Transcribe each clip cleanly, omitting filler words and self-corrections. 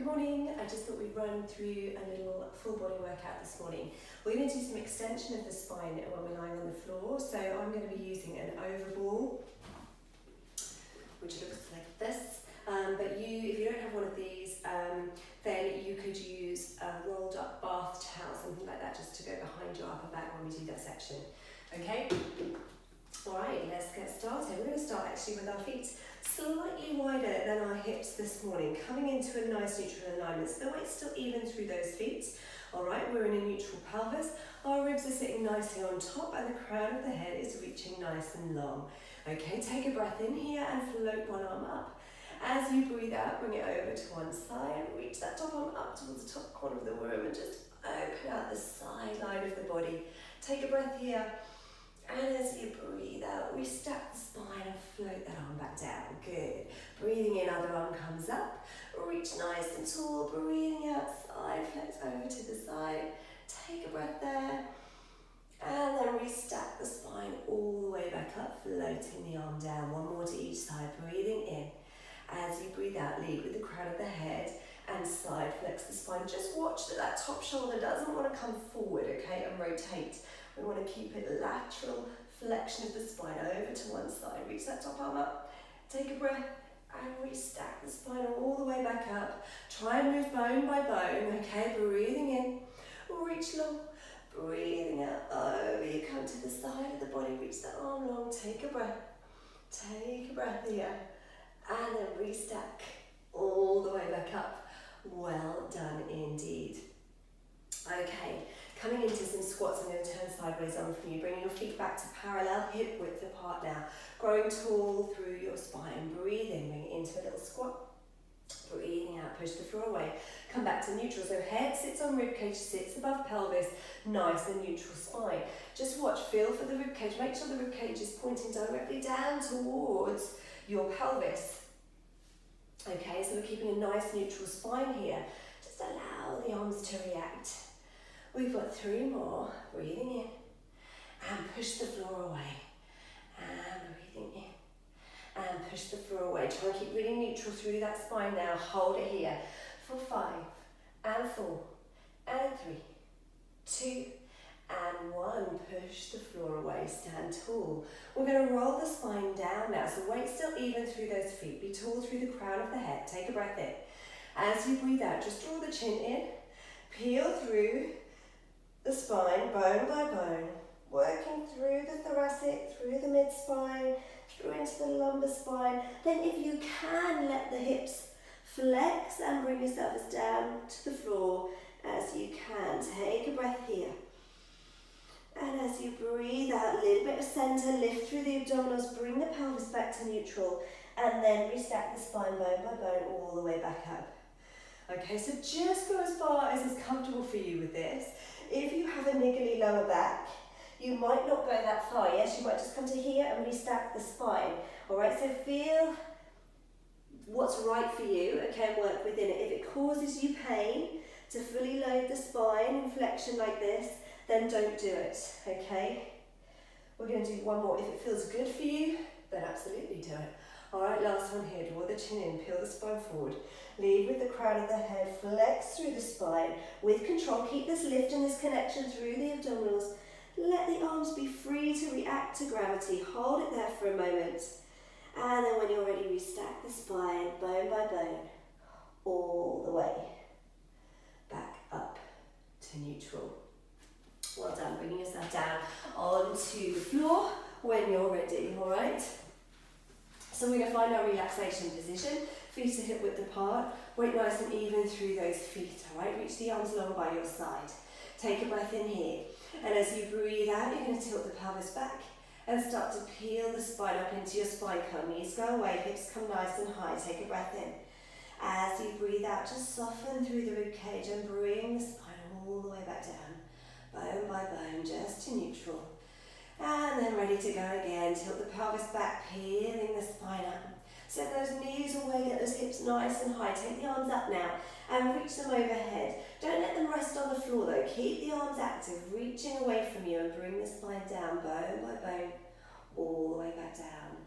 Good morning. I just thought we'd run through a little full body workout this morning. We're going to do some extension of the spine when we're lying on the floor. So I'm going to be using an oval, which looks like this. But if you don't have one of these, then you could use a rolled up bath towel, something like that, just to go behind your upper back when we do that section. Okay? Alright, let's get started. We're going to start actually with our feet slightly wider than our hips this morning, coming into a nice neutral alignment. So the weight's still even through those feet. Alright, we're in a neutral pelvis. Our ribs are sitting nicely on top and the crown of the head is reaching nice and long. Okay, take a breath in here and float one arm up. As you breathe out, bring it over to one side, reach that top arm up towards the top corner of the room and just open out the sideline of the body. Take a breath here. And as you breathe out, restack the spine and float that arm back down. Good. Breathing in, other arm comes up. Reach nice and tall. Breathing out, side flex over to the side. Take a breath there. And then restack the spine all the way back up, floating the arm down. One more to each side. Breathing in. As you breathe out, lead with the crown of the head and side flex the spine. Just watch that that top shoulder doesn't want to come forward, okay, and rotate. We want to keep it lateral flexion of the spine over to one side. Reach that top arm up. Take a breath and restack the spine all the way back up. Try and move bone by bone, okay? Breathing in, reach long. Breathing out, over you come to the side of the body. Reach the arm long. Take a breath. Take a breath here. And then restack all the way back up. Well done indeed. Okay. Coming into some squats, I'm going to turn sideways on for you. Bringing your feet back to parallel, hip width apart now. Growing tall through your spine. Breathe in, bring it into a little squat. Breathing out, push the floor away. Come back to neutral. So head sits on ribcage, sits above pelvis. Nice and neutral spine. Just watch, feel for the ribcage. Make sure the ribcage is pointing directly down towards your pelvis. Okay, so we're keeping a nice neutral spine here. Just allow the arms to react. We've got 3 more. Breathing in and push the floor away. And breathing in and push the floor away. Try and keep really neutral through that spine now. Hold it here for 5 and 4 and 3, 2 and 1. Push the floor away. Stand tall. We're going to roll the spine down now. So weight still even through those feet. Be tall through the crown of the head. Take a breath in. As you breathe out, just draw the chin in. Peel through the spine, bone by bone, working through the thoracic, through the mid-spine, through into the lumbar spine. Then if you can, let the hips flex and bring yourself as down to the floor as you can. Take a breath here. And as you breathe out, a little bit of center, lift through the abdominals, bring the pelvis back to neutral, and then restack the spine bone by bone all the way back up. Okay, so just go as far as is comfortable for you with this. If you have a niggly lower back, you might not go that far, yes? You might just come to here and restack the spine. All right, so feel what's right for you, okay, and work within it. If it causes you pain to fully load the spine in flexion like this, then don't do it, okay? We're going to do one more. If it feels good for you, then absolutely do it. All right, last one here. Draw the chin in, peel the spine forward. Lead with the crown of the head, flex through the spine. With control, keep this lift and this connection through the abdominals. Let the arms be free to react to gravity. Hold it there for a moment. And then when you're ready, restack the spine, bone by bone, all the way back up to neutral. Well done, bringing yourself down onto the floor when you're ready, all right? So we're going to find our relaxation position. Feet are hip width apart. Weight nice and even through those feet, all right? Reach the arms long by your side. Take a breath in here. And as you breathe out, you're going to tilt the pelvis back and start to peel the spine up into your spine cone. Knees go away, hips come nice and high. Take a breath in. As you breathe out, just soften through the ribcage and bring the spine all the way back down. Bone by bone, just to neutral. And then ready to go again. Tilt the pelvis back, peeling the spine up. Set those knees away, get those hips nice and high. Take the arms up now and reach them overhead. Don't let them rest on the floor though. Keep the arms active, reaching away from you and bring the spine down, bone by bone, all the way back down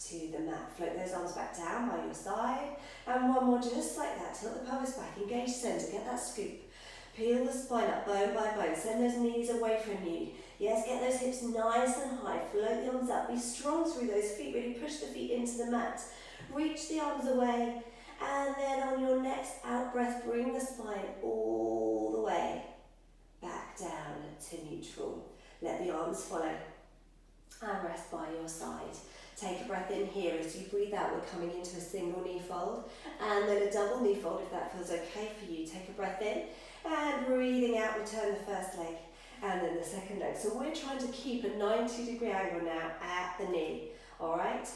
to the mat. Float those arms back down by your side. And one more just like that. Tilt the pelvis back, engage center, get that scoop. Peel the spine up bone by bone. Send those knees away from you. Yes, get those hips nice and high. Float the arms up. Be strong through those feet. Really push the feet into the mat. Reach the arms away. And then on your next out breath, bring the spine all the way back down to neutral. Let the arms follow. And rest by your side. Take a breath in here. As you breathe out, we're coming into a single knee fold. And then a double knee fold if that feels okay for you. Take a breath in. And breathing out, return the first leg. And then the second leg. So we're trying to keep a 90-degree angle now at the knee. Alright?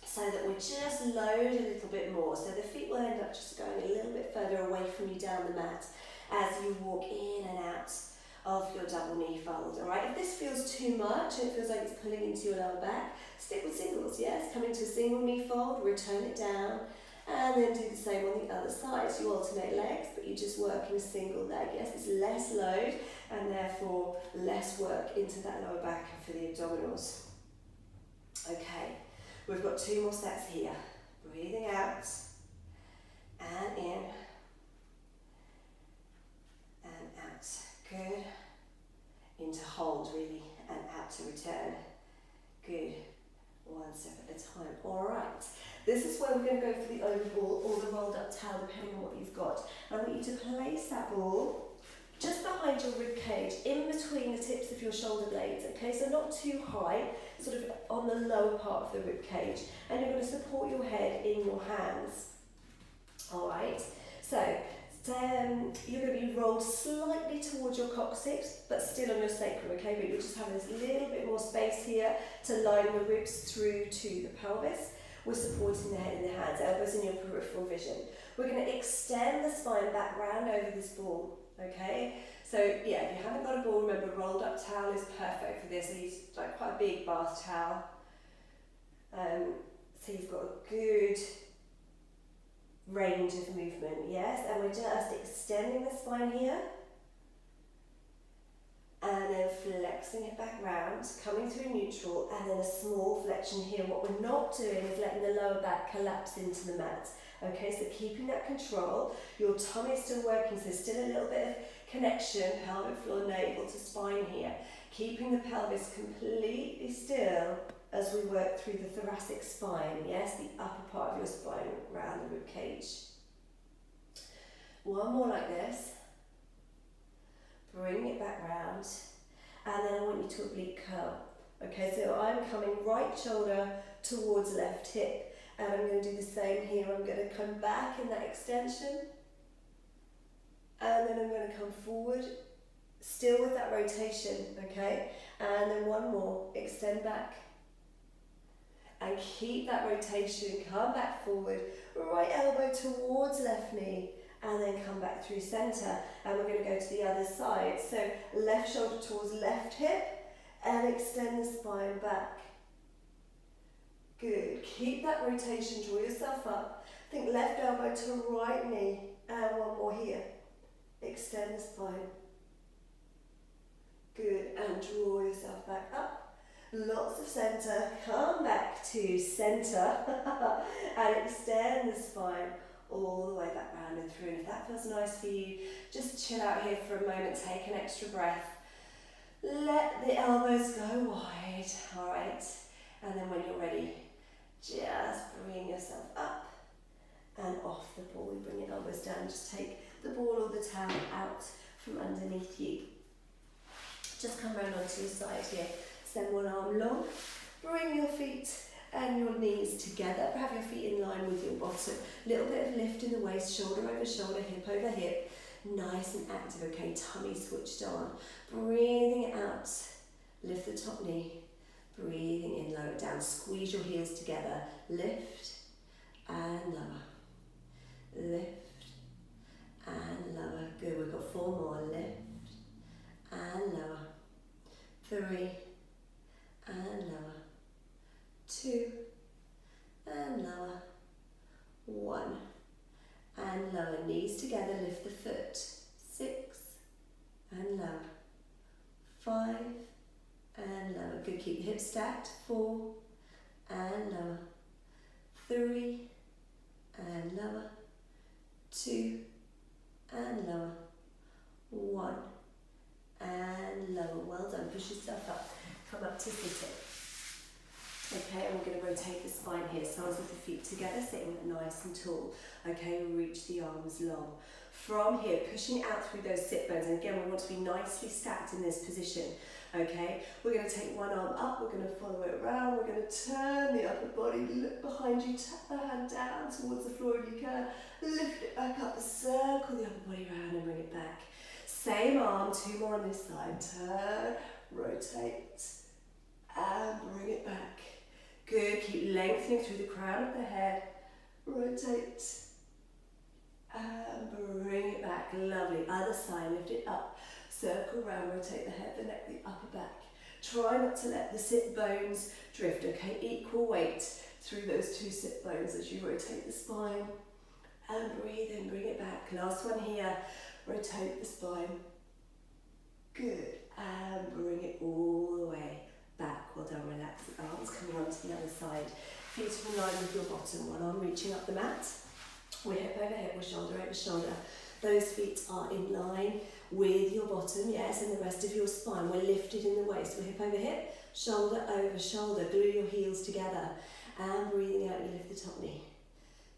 So that we just load a little bit more. So the feet will end up just going a little bit further away from you down the mat as you walk in and out of your double knee fold. Alright? If this feels too much and it feels like it's pulling into your lower back, stick with singles, yes? Come into a single knee fold, return it down, and then do the same on the other side. So you alternate legs, but you just work in a single leg. Yes, it's less load and therefore less work into that lower back and for the abdominals. Okay, we've got 2 more sets here. Breathing out and in and out. Good. Into hold really and out to return. Good. 1 step at a time. Alright, this is where we're going to go for the over ball or the rolled up towel depending on what you've got. I want you to place that ball just behind your rib cage, in between the tips of your shoulder blades, okay, so not too high, sort of on the lower part of the rib cage, and you're going to support your head in your hands. Alright, so you're going to be rolled slightly towards your coccyx, but still on your sacrum, okay? But you'll just have this little bit more space here to line the ribs through to the pelvis. We're supporting the head in the hands, elbows in your peripheral vision. We're going to extend the spine back round over this ball, okay? So yeah, if you haven't got a ball, remember rolled up towel is perfect for this. I use like quite a big bath towel. So you've got a good range of movement, yes, and we're just extending the spine here and then flexing it back round, coming through neutral, and then a small flexion here. What we're not doing is letting the lower back collapse into the mat. Okay, so keeping that control, your tummy is still working, so still a little bit of connection, pelvic floor, navel to spine here. Keeping the pelvis completely still as we work through the thoracic spine, yes, the upper part of your spine around the rib cage. 1 more like this. Bring it back round, and then I want you to oblique curl. Okay, so I'm coming right shoulder towards left hip, and I'm going to do the same here. I'm going to come back in that extension, and then I'm going to come forward, still with that rotation, okay, and then 1 more, extend back. And keep that rotation, come back forward, right elbow towards left knee, and then come back through centre. And we're going to go to the other side. So left shoulder towards left hip, and extend the spine back. Good, keep that rotation, draw yourself up. Think left elbow to right knee, and 1 more here. Extend the spine. Good, and draw yourself back up. Lots of centre, come back to centre and extend the spine all the way back round and through. And if that feels nice for you, just chill out here for a moment, take an extra breath. Let the elbows go wide, alright? And then when you're ready, just bring yourself up and off the ball. We bring your elbows down, just take the ball or the towel out from underneath you. Just come round onto your side here. Send 1 arm long, bring your feet and your knees together, have your feet in line with your bottom. Little bit of lift in the waist, shoulder over shoulder, hip over hip. Nice and active, okay, tummy switched on. Breathing out, lift the top knee. Breathing in, lower it down, squeeze your heels together. Lift and lower. Lift and lower. Good, we've got 4 more. Lift and lower. 3 and lower. 2 and lower. 1 and lower. Knees together, lift the foot. 6 and lower. 5 and lower. Good, keep the hips stacked. 4 and lower, 3, and lower, 2, and lower, 1, and lower. Well done. Push yourself up. Come up to sitting. Okay, and we're going to rotate the spine here. Soles with the feet together, sitting nice and tall. Okay, reach the arms long. From here, pushing out through those sit bones. And again, we want to be nicely stacked in this position. Okay, we're going to take one arm up. We're going to follow it around. We're going to turn the upper body, look behind you, tap the hand down towards the floor if you can. Lift it back up, circle the upper body around and bring it back. Same arm, 2 more on this side. Turn, rotate, and bring it back. Good, keep lengthening through the crown of the head. Rotate, and bring it back. Lovely. Other side, lift it up. Circle round, rotate the head, the neck, the upper back. Try not to let the sit bones drift, okay? Equal weight through those 2 sit bones as you rotate the spine. And breathe in, bring it back. Last one here. Rotate the spine. Good. And bring it all the way back. Well done. Relax the arms coming onto the other side. Feet are in line with your bottom. One arm reaching up the mat. We're hip over hip, we're shoulder over shoulder. Those feet are in line with your bottom, yes, and the rest of your spine. We're lifted in the waist. We're hip over hip, shoulder over shoulder. Glue your heels together. And breathing out, you lift the top knee.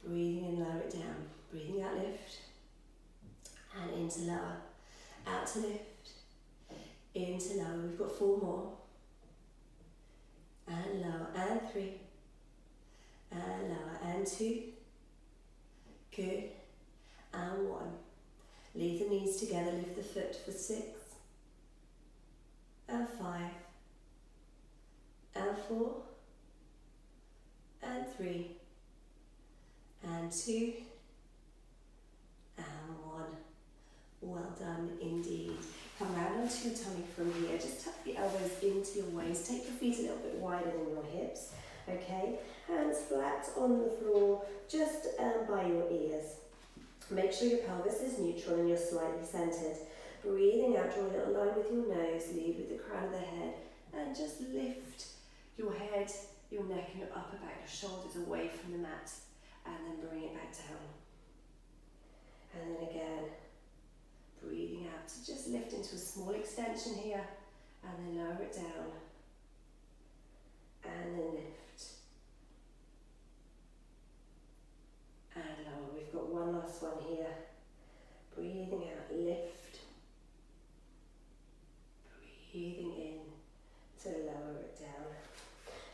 Breathing in, lower it down. Breathing out, lift. And into lower. Out to lift. Into lower. We've got 4 more. And lower. And 3. And lower. And 2. Good. And 1. Leave the knees together. Lift the foot for 6. And 5. And 4. And 3. And 2. And 1. Well done indeed. Come round onto your tummy from here. Just tuck the elbows into your waist. Take your feet a little bit wider than your hips. Okay, hands flat on the floor, just by your ears. Make sure your pelvis is neutral and you're slightly centered. Breathing out, draw a little line with your nose, lead with the crown of the head, and just lift your head, your neck, and your upper back, your shoulders away from the mat, and then bring it back down. And then again, breathing out to just lift into a small extension here, and then lower it down, and then lift. And lower. We've got one last one here. Breathing out, lift. Breathing in to lower it down.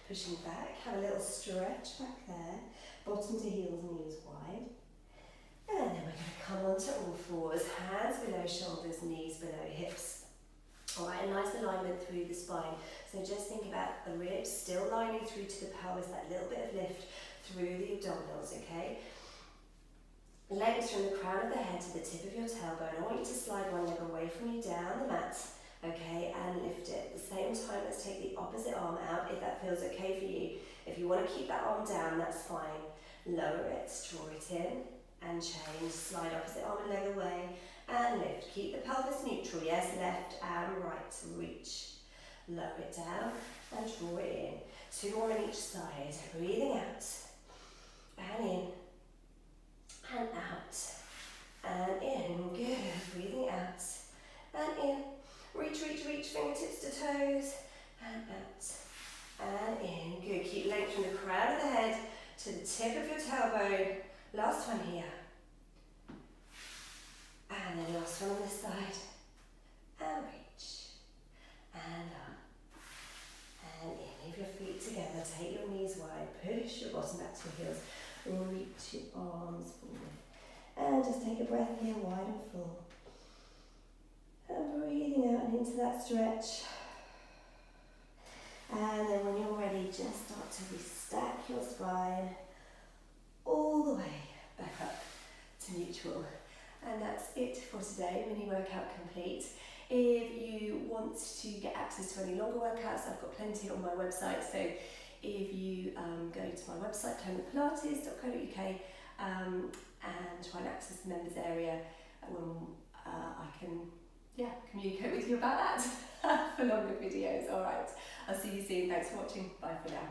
Pushing back, have a little stretch back there. Bottom to heels, knees wide. And then we're going to come onto all fours. Hands below shoulders, knees below hips. Alright, a nice alignment through the spine. So just think about the ribs still lining through to the pelvis, that little bit of lift through the abdominals, okay? Legs from the crown of the head to the tip of your tailbone. I want you to slide one leg away from you down the mat, okay, and lift it. At the same time, let's take the opposite arm out if that feels okay for you. If you want to keep that arm down, that's fine. Lower it, draw it in, and change. Slide opposite arm and leg away, and lift. Keep the pelvis neutral, yes, left and right. Reach. Lower it down, and draw it in. 2 more on each side. Breathing out, and in. And out, and in, good, breathing out, and in, reach, reach, reach, fingertips to toes, and out, and in, good, keep length from the crown of the head to the tip of your tailbone, last one here, and then last one on this side, and reach, and up, and in, leave your feet together, take your knees wide, push your bottom back to your heels, reach your arms forward, and just take a breath here, wide and full, and breathing out and into that stretch, and then when you're ready, just start to restack your spine all the way back up to neutral. And that's it for today, mini workout complete. If you want to get access to any longer workouts, I've got plenty on my website, so if you go to my website, pilates.co.uk, and try and access the members area, I can communicate with you about that for longer videos. Alright, I'll see you soon. Thanks for watching. Bye for now.